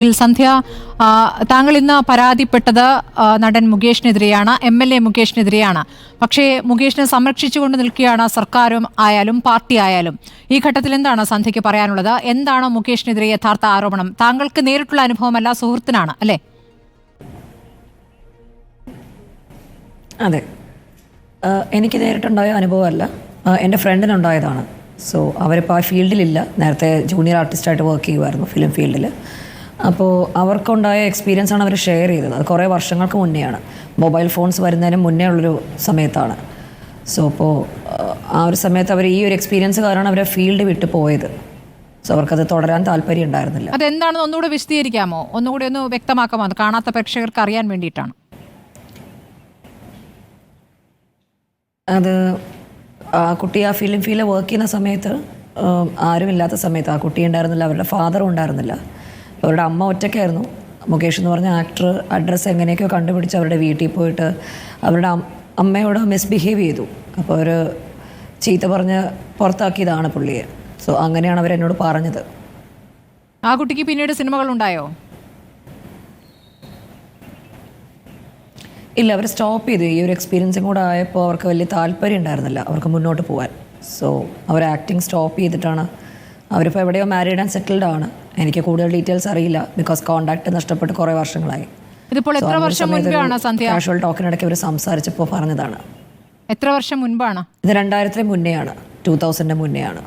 സന്ധ്യ, താങ്കൾ ഇന്ന് പരാതിപ്പെട്ടത് നടൻ മുകേഷിനെതിരെയാണ്, MLA മുകേഷിനെതിരെയാണ്. പക്ഷേ മുകേഷിനെ സംരക്ഷിച്ചുകൊണ്ട് നിൽക്കുകയാണ് സർക്കാരും ആയാലും പാർട്ടി ആയാലും. ഈ ഘട്ടത്തിൽ എന്താണ് സന്ധ്യയ്ക്ക് പറയാനുള്ളത്? എന്താണ് മുകേഷിനെതിരെ യഥാർത്ഥ ആരോപണം? താങ്കൾക്ക് നേരിട്ടുള്ള അനുഭവമല്ല, സുഹൃത്തിനാണ് അല്ലേ? അതെ, എനിക്ക് നേരിട്ടുണ്ടായ അനുഭവമല്ല, എൻ്റെ ഫ്രണ്ടിനുണ്ടായതാണ്. സോ അവരിപ്പോൾ ആ ഫീൽഡിലില്ല. നേരത്തെ ജൂനിയർ ആർട്ടിസ്റ്റായിട്ട് വർക്ക് ചെയ്യുമായിരുന്നു ഫിലിം ഫീൽഡിൽ. അപ്പോൾ അവർക്കുണ്ടായ എക്സ്പീരിയൻസാണ് അവർ ഷെയർ ചെയ്തത്. അത് കുറേ വർഷങ്ങൾക്ക് മുന്നെയാണ്, മൊബൈൽ ഫോൺസ് വരുന്നതിന് മുന്നേ ഉള്ളൊരു സമയത്താണ്. സോ അപ്പോൾ ആ ഒരു സമയത്ത് അവർ ഈ ഒരു എക്സ്പീരിയൻസ് കാരണം അവരെ ഫീൽഡ് വിട്ടു പോയത്. സോ അവർക്കത് തുടരാൻ താല്പര്യം ഉണ്ടായിരുന്നില്ല. അതെന്താണെന്ന് ഒന്നുകൂടെ വിശദീകരിക്കാമോ? ഒന്നുകൂടി ഒന്ന് വ്യക്തമാക്കാമോ? അത് കാണാത്ത പ്രേക്ഷകർക്ക് അറിയാൻ വേണ്ടിയിട്ടാണ്. അത് ആ കുട്ടി ആ ഫിലിം ഫീൽഡിൽ വർക്ക് ചെയ്യുന്ന സമയത്ത് ആരുമില്ലാത്ത സമയത്ത് ആ കുട്ടി ഉണ്ടായിരുന്നില്ല, അവരുടെ ഫാദറും ഉണ്ടായിരുന്നില്ല. അവരുടെ അമ്മ ഒറ്റയ്ക്കായിരുന്നു. മുകേഷ് എന്ന് പറഞ്ഞ ആക്ടർ അഡ്രസ്സ് എങ്ങനെയൊക്കെയോ കണ്ടുപിടിച്ച് അവരുടെ വീട്ടിൽ പോയിട്ട് അവരുടെ അമ്മയോട് മിസ്ബിഹേവ് ചെയ്തു. അപ്പോൾ അവർ ചീത്ത പറഞ്ഞ് പുറത്താക്കിയതാണ് പുള്ളിയെ. സോ അങ്ങനെയാണ് അവരെന്നോട് പറഞ്ഞത്. ആ കുട്ടിക്ക് പിന്നീട് സിനിമകൾ ഉണ്ടായോ? ഇല്ല, അവർ സ്റ്റോപ്പ് ചെയ്തു. ഈ ഒരു എക്സ്പീരിയൻസും കൂടെ ആയപ്പോൾ അവർക്ക് വലിയ താല്പര്യം ഉണ്ടായിരുന്നില്ല അവർക്ക് മുന്നോട്ട് പോകാൻ. സോ അവർ ആക്ടിങ് സ്റ്റോപ്പ് ചെയ്തിട്ടാണ്. അവരിപ്പോൾ എവിടെയോ മാരീഡ് ആൻഡ് സെറ്റിൽഡ് ആണ്. എനിക്ക് കൂടുതൽ ഡീറ്റെയിൽസ് അറിയില്ല, ബിക്കോസ് കോൺടാക്ട് നഷ്ടപ്പെട്ട് കുറേ വർഷങ്ങളായി. ഇതിപ്പോൾ എത്ര വർഷം മുൻപാണ് സന്ധ്യ? കാഷ്വൽ ടോക്കിനിടയ്ക്ക് അവർ സംസാരിച്ചപ്പോൾ പറഞ്ഞതാണ്. എത്ര വർഷം മുൻപാണ് ഇത്? 2000 മുന്നെയാണ്, 2000 മുന്നെയാണ്.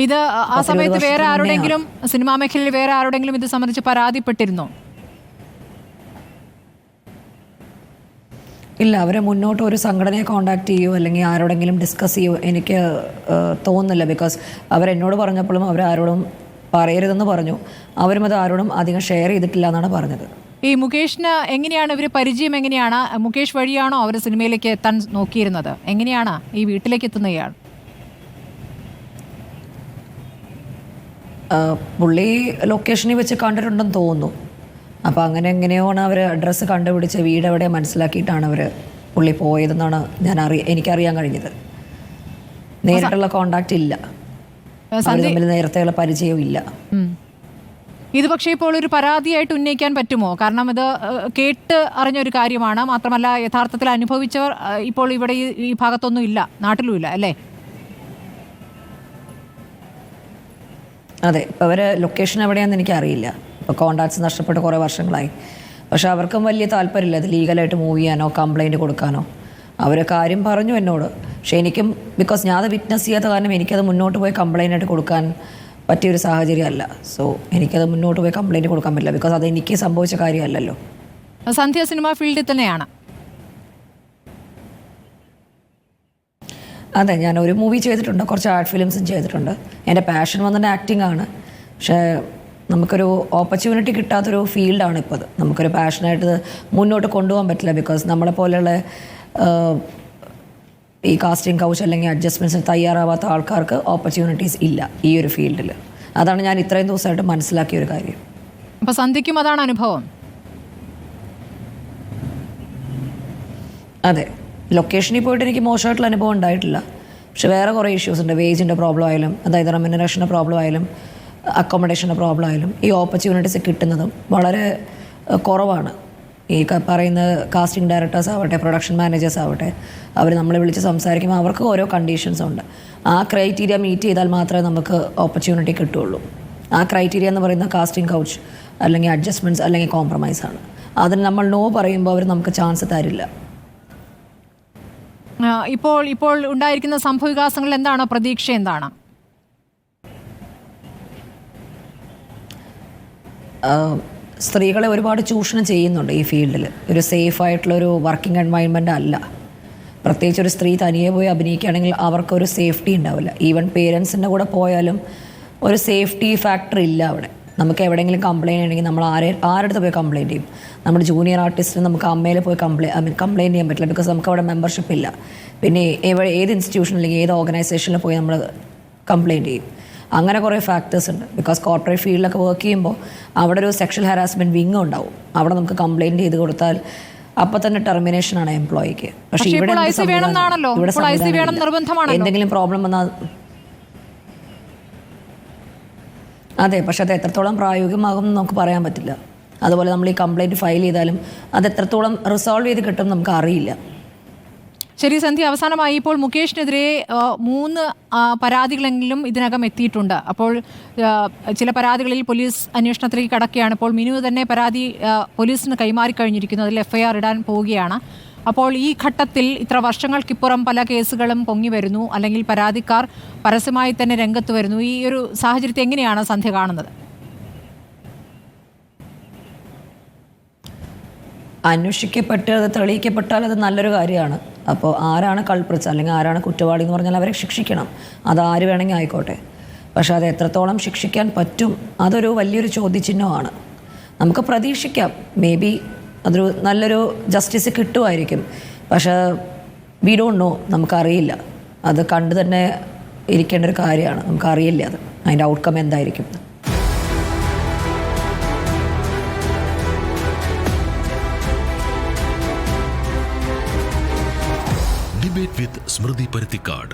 ഇത് ആ സമയത്ത് വേറെ ആരുടെങ്കിലും സിനിമാ മേഖലയിൽ വേറെ ആരുടെങ്കിലും ഇത് സംബന്ധിച്ച് പരാതിപ്പെട്ടിരുന്നോ? ഇല്ല, അവരെ മുന്നോട്ട് ഒരു സംഘടനയെ കോൺടാക്ട് ചെയ്യുമോ അല്ലെങ്കിൽ ആരോടെങ്കിലും ഡിസ്കസ് ചെയ്യുമോ എനിക്ക് തോന്നുന്നില്ല. ബിക്കോസ് അവരെന്നോട് പറഞ്ഞപ്പോഴും അവരാരോടും പറയരുതെന്ന് പറഞ്ഞു. അവരും അത് ആരോടും അധികം ഷെയർ ചെയ്തിട്ടില്ല എന്നാണ് പറഞ്ഞത്. ഈ മുകേഷിന് എങ്ങനെയാണ് ഇവർ പരിചയം? എങ്ങനെയാണ്? മുകേഷ് വഴിയാണോ അവർ സിനിമയിലേക്ക് എത്താൻ നോക്കിയിരുന്നത്? എങ്ങനെയാണ് ഈ വീട്ടിലേക്ക് എത്തുന്ന ഇയാൾ? പുള്ളി ലൊക്കേഷനിൽ വെച്ച് കണ്ടിട്ടുണ്ടെന്ന് തോന്നുന്നു. അപ്പോൾ അങ്ങനെ എങ്ങനെയാണ് അവർ അഡ്രസ്സ് കണ്ടുപിടിച്ച് വീട് എവിടെ മനസ്സിലാക്കിയിട്ടാണ് അവർ പുള്ളി പോയതെന്നാണ് എനിക്കറിയാൻ കഴിഞ്ഞത്. നേരിട്ടുള്ള കോണ്ടാക്റ്റ് ഇല്ല, തമ്മിൽ നേരത്തെയുള്ള പരിചയവും ഇല്ല. ഇത് പക്ഷേ ഇപ്പോൾ ഒരു പരാതിയായിട്ട് ഉന്നയിക്കാൻ പറ്റുമോ? കാരണം ഇത് കേട്ട് അറിഞ്ഞൊരു കാര്യമാണ്. മാത്രമല്ല യഥാർത്ഥത്തിൽ അനുഭവിച്ചവർ ഇപ്പോൾ ഇവിടെ ഈ ഭാഗത്തൊന്നും ഇല്ല, നാട്ടിലും ഇല്ല അല്ലേ? അതെ, ഇപ്പോൾ അവരെ ലൊക്കേഷൻ എവിടെയാണെന്ന് എനിക്കറിയില്ല. ഇപ്പോൾ കോണ്ടാക്ട്സ് നഷ്ടപ്പെട്ട് കുറേ വർഷങ്ങളായി. പക്ഷെ അവർക്കും വലിയ താല്പര്യമില്ല അത് ലീഗലായിട്ട് മൂവ് ചെയ്യാനോ കംപ്ലൈൻറ്റ് കൊടുക്കാനോ. അവർ കാര്യം പറഞ്ഞു എന്നോട്. പക്ഷേ എനിക്കും, ബിക്കോസ് ഞാൻ അത് വിറ്റ്നസ് ചെയ്യാത്ത കാരണം എനിക്കത് മുന്നോട്ട് പോയി കംപ്ലൈൻ്റ് ആയിട്ട് കൊടുക്കാൻ പറ്റിയൊരു സാഹചര്യമല്ല. സോ എനിക്കത് മുന്നോട്ട് പോയി കംപ്ലൈൻറ്റ് കൊടുക്കാൻ പറ്റില്ല, ബിക്കോസ് അത് എനിക്ക് സംഭവിച്ച കാര്യമല്ലല്ലോ. സന്ധ്യ സിനിമ ഫീൽഡിൽ തന്നെയാണ്. അതെ, ഞാൻ ഒരു മൂവി ചെയ്തിട്ടുണ്ട്, കുറച്ച് ആർട്ട് ഫിലിംസും ചെയ്തിട്ടുണ്ട്. എൻ്റെ പാഷൻ വന്നിട്ട് ആക്ടിങ് ആണ്. പക്ഷേ നമുക്കൊരു ഓപ്പർച്യൂണിറ്റി കിട്ടാത്തൊരു ഫീൽഡാണ് ഇപ്പോൾ അത്. നമുക്കൊരു പാഷനായിട്ട് മുന്നോട്ട് കൊണ്ടുപോകാൻ പറ്റില്ല, ബിക്കോസ് നമ്മളെപ്പോലെയുള്ള ഈ കാസ്റ്റിംഗ് കൗച്ച് അല്ലെങ്കിൽ അഡ്ജസ്റ്റ്മെൻറ്റ്സിന് തയ്യാറാവാത്ത ആൾക്കാർക്ക് ഓപ്പർച്യൂണിറ്റീസ് ഇല്ല ഈ ഒരു ഫീൽഡിൽ. അതാണ് ഞാൻ ഇത്രയും ദിവസമായിട്ട് മനസ്സിലാക്കിയ ഒരു കാര്യം. അപ്പോൾ സന്ധ്യയ്ക്കും അതാണ് അനുഭവം? അതെ, ലൊക്കേഷനിൽ പോയിട്ട് എനിക്ക് മോശമായിട്ടുള്ള അനുഭവം ഉണ്ടായിട്ടില്ല. പക്ഷെ വേറെ കുറേ ഇഷ്യൂസ് ഉണ്ട്. വേജിൻ്റെ പ്രോബ്ലം ആയാലും, അതായത് റെമ്യൂണറേഷൻ്റെ പ്രോബ്ലം ആയാലും, അക്കോമഡേഷൻ്റെ പ്രോബ്ലം ആയാലും, ഈ ഓപ്പർച്യൂണിറ്റീസ് കിട്ടുന്നതും വളരെ കുറവാണ്. ഈ പറയുന്ന കാസ്റ്റിംഗ് ഡയറക്ടേഴ്സ് ആവട്ടെ, പ്രൊഡക്ഷൻ മാനേജേഴ്സ് ആവട്ടെ, അവർ നമ്മളെ വിളിച്ച് സംസാരിക്കുമ്പോൾ അവർക്ക് ഓരോ കണ്ടീഷൻസ് ഉണ്ട്. ആ ക്രൈറ്റീരിയ മീറ്റ് ചെയ്താൽ മാത്രമേ നമുക്ക് ഓപ്പർച്യൂണിറ്റി കിട്ടുകയുള്ളൂ. ആ ക്രൈറ്റീരിയ എന്ന് പറയുന്ന കാസ്റ്റിംഗ് കൗച്ച് അല്ലെങ്കിൽ അഡ്ജസ്റ്റ്മെൻറ്റ്സ് അല്ലെങ്കിൽ കോംപ്രമൈസ് ആണ്. അതിന് നമ്മൾ നോ പറയുമ്പോൾ അവർ നമുക്ക് ചാൻസ് തരില്ല. ഇപ്പോൾ ഉണ്ടായിരിക്കുന്ന സംഭവവികാസങ്ങളിൽ എന്താണ് പ്രതീക്ഷ? എന്താണ്? സ്ത്രീകളെ ഒരുപാട് ചൂഷണം ചെയ്യുന്നുണ്ട് ഈ ഫീൽഡിൽ. ഒരു സേഫായിട്ടുള്ളൊരു വർക്കിംഗ് എൻവയൺമെൻ്റ് അല്ല. പ്രത്യേകിച്ച് ഒരു സ്ത്രീ തനിയെ പോയി അഭിനയിക്കുകയാണെങ്കിൽ അവർക്കൊരു സേഫ്റ്റി ഉണ്ടാവില്ല. ഈവൻ പേരൻസിൻ്റെ കൂടെ പോയാലും ഒരു സേഫ്റ്റി ഫാക്ടർ ഇല്ല അവിടെ. നമുക്ക് എവിടെയെങ്കിലും കംപ്ലയിൻറ്റ് ചെയ്യണമെങ്കിൽ നമ്മൾ ആരുടെ പോയി കംപ്ലയിൻറ്റ് ചെയ്യും? നമ്മുടെ ജൂനിയർ ആർട്ടിസ്റ്റിന് നമുക്ക് അമ്മയിൽ പോയി കംപ്ലയിൻറ്റ് ചെയ്യാൻ പറ്റില്ല, ബിക്കോസ് നമുക്ക് അവിടെ മെമ്പർഷിപ്പ് ഇല്ല. പിന്നെ ഏത് ഇൻസ്റ്റിറ്റ്യൂഷൻ അല്ലെങ്കിൽ ഏത് ഓർഗനൈസേഷനിൽ പോയി നമ്മൾ കംപ്ലയിൻറ്റ് ചെയ്യും? അങ്ങനെ കുറേ ഫാക്ടേഴ്സ് ഉണ്ട്. ബിക്കോസ് കോർപ്പറേറ്റ് ഫീൽഡിലൊക്കെ വർക്ക് ചെയ്യുമ്പോൾ അവിടെ ഒരു സെക്ഷൽ ഹരാസ്മെൻറ്റ് വിങ് ഉണ്ടാവും. അവിടെ നമുക്ക് കംപ്ലയിൻറ്റ് ചെയ്ത് കൊടുത്താൽ അപ്പോൾ തന്നെ ടെർമിനേഷനാണ് എംപ്ലോയിക്ക്. പക്ഷേ ഇവിടെ എന്തെങ്കിലും പ്രോബ്ലം വന്നാൽ അതെ, പക്ഷെ അത് എത്രത്തോളം പ്രായോഗികമാകും എന്ന് നമുക്ക് പറയാൻ പറ്റില്ല. അതുപോലെ നമ്മൾ ഈ കംപ്ലൈൻറ്റ് ഫയൽ ചെയ്താലും അത് എത്രത്തോളം റിസോൾവ് ചെയ്ത് കിട്ടും നമുക്ക് അറിയില്ല. ശരി സന്ധ്യ, അവസാനമായി ഇപ്പോൾ മുകേഷിനെതിരെ 3 പരാതികളെങ്കിലും ഇതിനകം എത്തിയിട്ടുണ്ട്. അപ്പോൾ ചില പരാതികളിൽ പോലീസ് അന്വേഷണത്തിലേക്ക് കടക്കുകയാണ്. ഇപ്പോൾ മിനു തന്നെ പരാതി പോലീസിന് കൈമാറി കഴിഞ്ഞിരിക്കുന്നു. അതിൽ FIR ഇടാൻ പോവുകയാണ്. അപ്പോൾ ഈ ഘട്ടത്തിൽ ഇത്ര വർഷങ്ങൾക്കിപ്പുറം പല കേസുകളും പൊങ്ങി വരുന്നു, അല്ലെങ്കിൽ പരാതിക്കാർ പരസ്യമായി തന്നെ രംഗത്ത് വരുന്നു. ഈ ഒരു സാഹചര്യത്തെ എങ്ങനെയാണ് സന്ധ്യ കാണുന്നത്? അന്വേഷിക്കപ്പെട്ട് അത് തെളിയിക്കപ്പെട്ടാൽ അത് നല്ലൊരു കാര്യമാണ്. അപ്പോൾ ആരാണ് കൾപ്രിറ്റ്സ് അല്ലെങ്കിൽ ആരാണ് കുറ്റവാളി എന്ന് പറഞ്ഞാൽ അവരെ ശിക്ഷിക്കണം. അതാര് വേണമെങ്കിൽ ആയിക്കോട്ടെ. പക്ഷേ അത് എത്രത്തോളം ശിക്ഷിക്കാൻ പറ്റും അതൊരു വലിയൊരു ചോദ്യചിഹ്നമാണ്. നമുക്ക് പ്രതീക്ഷിക്കാം, മേ ബി അതൊരു നല്ലൊരു ജസ്റ്റിസ് കിട്ടുമായിരിക്കും. പക്ഷേ വി ഡോണ്ട് നോ, നമുക്കറിയില്ല. അത് കണ്ടു തന്നെ ഇരിക്കേണ്ട ഒരു കാര്യമാണ്. നമുക്കറിയില്ല അത് അതിൻ്റെ ഔട്ട്കം എന്തായിരിക്കും. Debate with Smriti Parithikad.